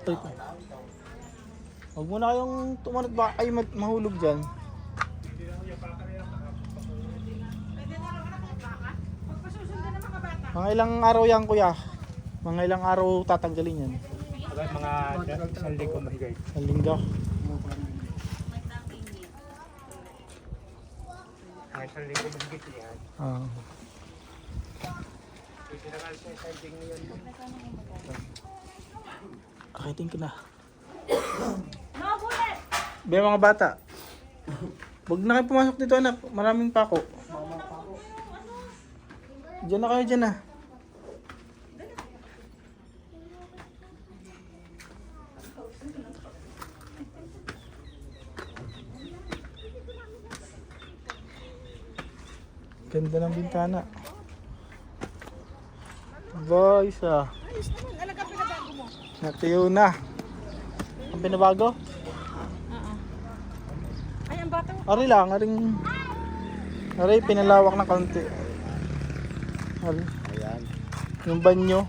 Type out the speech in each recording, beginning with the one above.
Ay, huwag muna kayong tumanot, baka kayo mahulog dyan. Mga ilang araw yan, kuya? Mga ilang araw tatanggalin yan? Mga isang linggo mahigay. Ang linggo. Mga isang linggo mahigit yan. Ah. Pinakal siya sa sanding ngayon. Akitin ko na. Be mga bata. Huwag na kayo pumasok dito anak. Maraming pako. Diyan na kayo dyan na. Ganda ng bintana. Boys ah. Ayos naman, alaga pinabago mo. Natiyo na. Ang pinabago? Ay, ang bata mo. Ari lang, Ari, pinalawak na kaunti. Ari. Ayan. Yung banyo.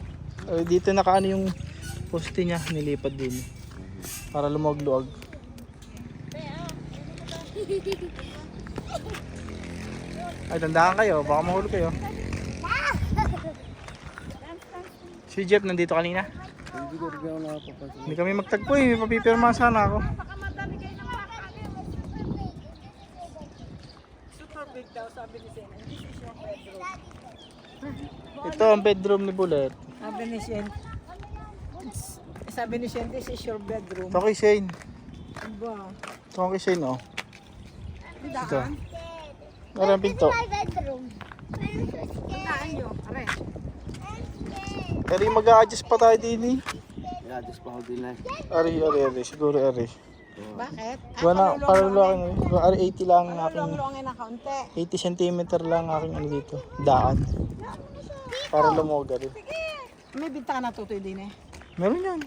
Ari, dito nakaano yung poste niya, nilipad din. Para lumawag-luwag. Ay, tandaan kayo, baka mahulog kayo. Si Jeff nandito kanina. Hindi ko rin ako nakapapansin. Hindi kami magtagpo eh, may papipirma sana ako. Baka madami kayo ng makakakit. Super big daw, sabi ni Sen. This is your bedroom. Ito ang bedroom ni Bullet. Sabi ni Sen. Sabi ni Sen, this is your bedroom. Ito kay Shane. Aba. Ito kay Shane oh. Ito. Daan. Meron pinto. Daan nyo. Aray. Pero mag-a-adjust pa tayo din eh. Yeah, just pa ako din na. Ari. Siguro ari. Bakit? Wala, para lang ano. Ari 80 lang ang aking. Long-longin na kaunti. 80 cm lang aking ano dito. Daan. Para lumog ari. May bintana tutoy din eh. Meron yan.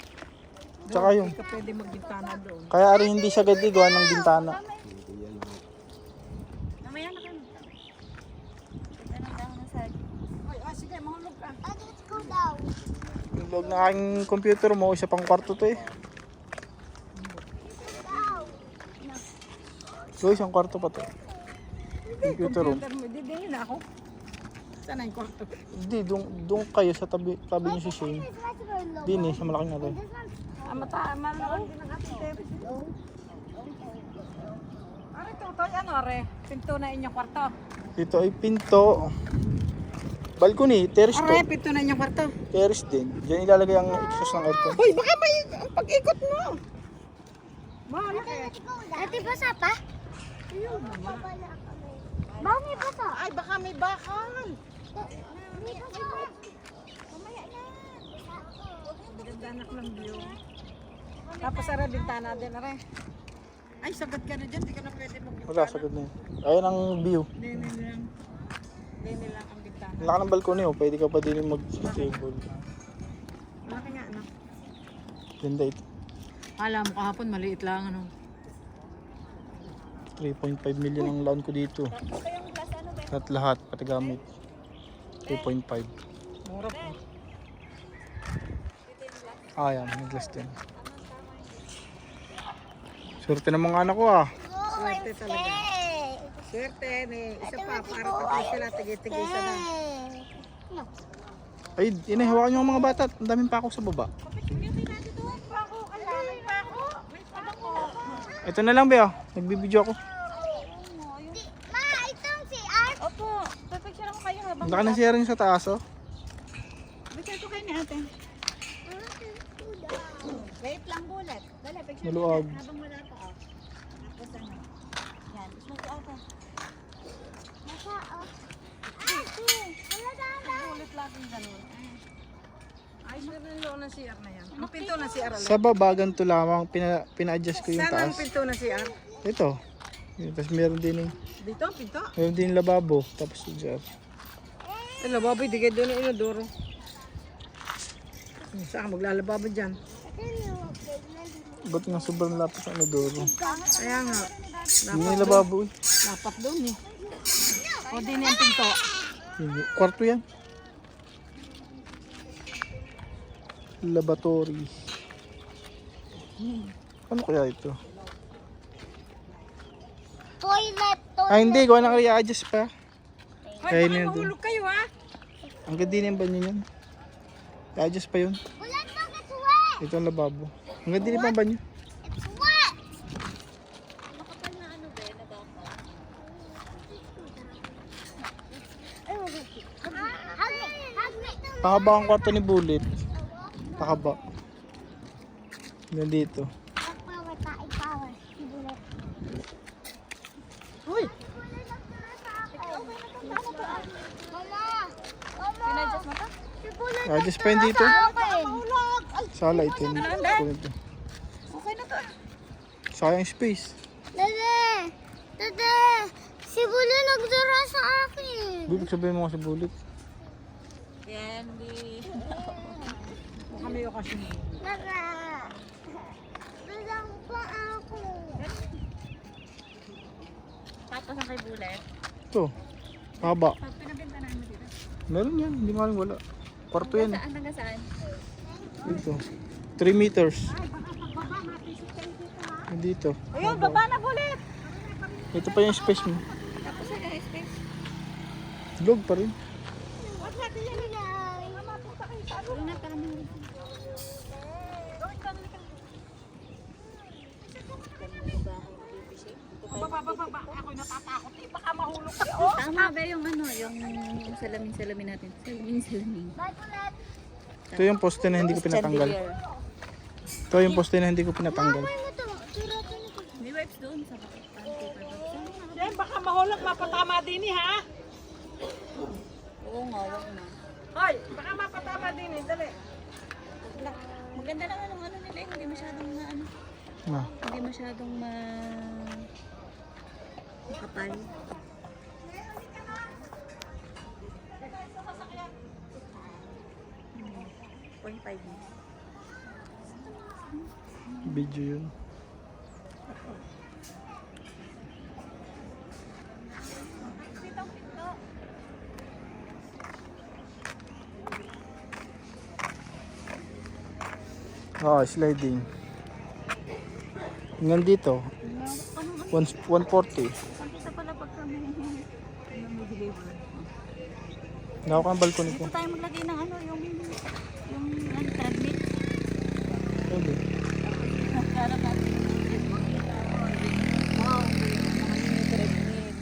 Tsaka yung. Hindi ka pwede magbintana doon. Kaya ari hindi siya gadi gawa ng bintana. Mamaya na kayo. Ay, sige, mahulog ka. Yung log ng aking computer mo, isa pang kwarto to eh. So, isang kwarto pa to. Computer room. Computer mo, didingin na ako. Sana yung kwarto. Hindi, doon kayo sa tabi niyo si Shane. Din eh, sa malaking natin. Malawag din ang ating TV. Are, tutoy, ano are? Pinto na inyong kwarto. Dito ay pinto. Balcony, terrace Are, to. pinto na inyong kwarto. Terrace din. Diyan ilalagay ang exhaust ng aircon. Hoy, baka may pag-ikot mo. Bahala kayo. Ate, basa pa? Baka may basa. Ay, baka may bakal. May basa. Mamaya na. Ganda anak ng view. Tapos are, bintana din are. Ay, sagad ka na dyan. Di ka na pwede magbintana. Wala, sagad na yun. Ayun ang view. Dini lang. Dini lang ang bintana. Ang laki ng balcony oh. Pwede ka pa din mag-table. Laki nga, ano? Ganda ito. Alam mo kahapon, maliit lang, ano? 3.5 million ang loan ko dito. At lahat, pati gamit. 3.5. Mura po. Ah, yan. May glass din. Swerte ng mga anak ko ah. Swerte talaga. Swerte, isa pa, para patay sila, tigay-tigay sa na. Ay, inahawakan nyo ang mga bata. Ang daming pa ako sa baba. Ito na lang, Bea. Nagbibideo ako. Ma, itong si Art. Opo, pipicture ako kayo habang... Ang laki ng CR nyo sa taas oh. Picture ko kayo ni ate. Wait lang, Bullet. Dali, picture Maluwag. habang wala pa. Oh. Tapos ano? Yan, smile ka ate. Nasa, oh. Ate, wala na. Bullet laging ganun. Ayos na rin yung loob ng CR na yan. Ang pinto ng CR alam. Sa baba, ganito lamang. Pina-adjust ko yung Saan ang taas. pinto ng CR? Ito. Tapos meron din yung, Dito ang pinto? meron din yung lababo. Tapos yung CR. Ay, lababoy, di kayo doon yung inodoro. Saan ka maglalababo dyan? Ba't nga sobrang lapit sa inodoro? Kaya nga. Hindi yung lababo eh. Dapat doon eh. O din yung pinto. Hindi. Kwarto yan. Laboratory. Ano kaya ito? Toilet. Ah, hindi. Gawa na kaya adjust pa. Hoy, Ayun baka yun dun. mahulog kayo ha. Ang ganda din yung banyo yun. I-adjust pa yun. Ulan na, it's wet. Ito ang lababo. Ang ganda din pa ang banyo. It's wet. Hug me. Pakaba ang kwarto ni Bullet. Pakaba. Nandito. Power, power. Sibulat. Uy, Mama. Pinadjust mo pa? Sibulat. I-adjust pa yun dito. mahulog. Ay, Sala ito. Ito. okay na to. Sayang space. Dede. Dede. Sibulat nagdara sa akin. Ibig sabihin mo kasi Bullet. Candy. Baka may okasyon. Dada. Dadang pa ako. Tapos ang kay Bullet. Ito. Haba. Pag pinabenta namin mo dito. Meron yan. Hindi nga wala. Kwarto yan. Saan hanggang saan? Dito. 3 meters. Dito. Ayun, baba na Bullet. Ito pa yung space mo. Tapos ang space. Log pa rin. Wag natin yan. Mamapunta kayo sa ano. Una para may Baba. Ako'y natatakot. Baka mahulog kayo. Tama ba yung ano, yung salamin natin? Salamin. Bye, Kulat. Ito yung poste na hindi ko pinatanggal. Ito yung poste na hindi ko pinatanggal. Ano to? Surato nito. May wipes doon sa paper box. Jen, baka mahulog. Mapatama din ha. Oo nga, wag na. Hoy, baka mapatama din Dali. Maganda lang anong ano nila, hindi masyadong ano, Ah. hindi masyadong makapal. Point 5. Video yun. Ah, sliding. Hanggang dito. 140. Isa pala pagka may deliver. Nakuha ka ang balcony ko. Dito tayo maglagay ng ano, yung treadmill. Pwede. Nagkarap natin. Wow, naman yung treadmill.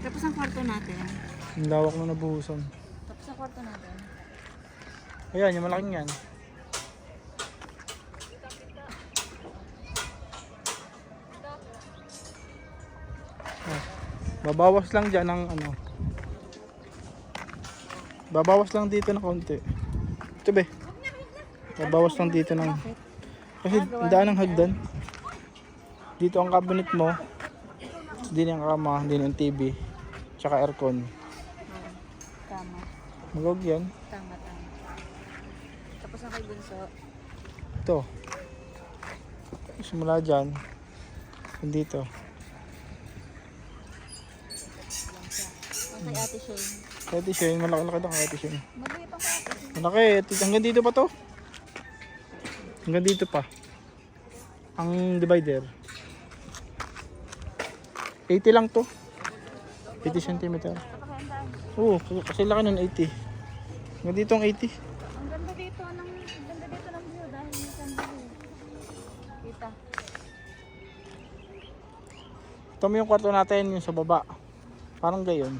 Tapos ang kwarto natin. Ang lawak na nabuhusan. Tapos ang kwarto natin. Ayan, yung malaking yan. Ah, babawas lang dyan ng ano. Babawas lang dito ng konti. Ito be. Babawas lang dito ng... Kasi daan ng hagdan. Dito ang cabinet mo. Din yung kama, din yung TV. Tsaka aircon. Tama. Magog yan. Tama. Tapos ang kay Bunso. Ito. Simula dyan. Dito. Ang kay Ate Shane. Ate Shane, malaki-laki daw kay Ate Shane. Maliit ang kay Ate Shane. Malaki, hanggang dito pa to. Hanggang dito pa. Ang divider. 80 lang to. 80 cm. Oo, kasi laki nun 80. Hanggang dito ang 80. Ang ganda dito ng view dahil may sandali. Kita. Ito mo yung kwarto natin, yung sa baba. Parang gayon.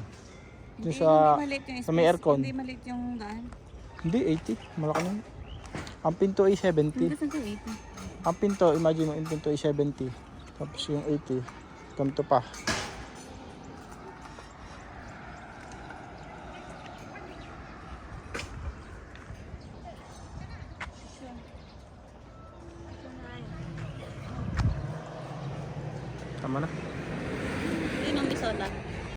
Yung Hindi maliit yung sa may aircon. Hindi maliit yung daan. Hindi, 80. Malaki nun. Ang pinto ay 70. Saan ka 80? Ang pinto, imagine mo, yung pinto ay 70. Tapos yung 80, ganito pa. Tama na.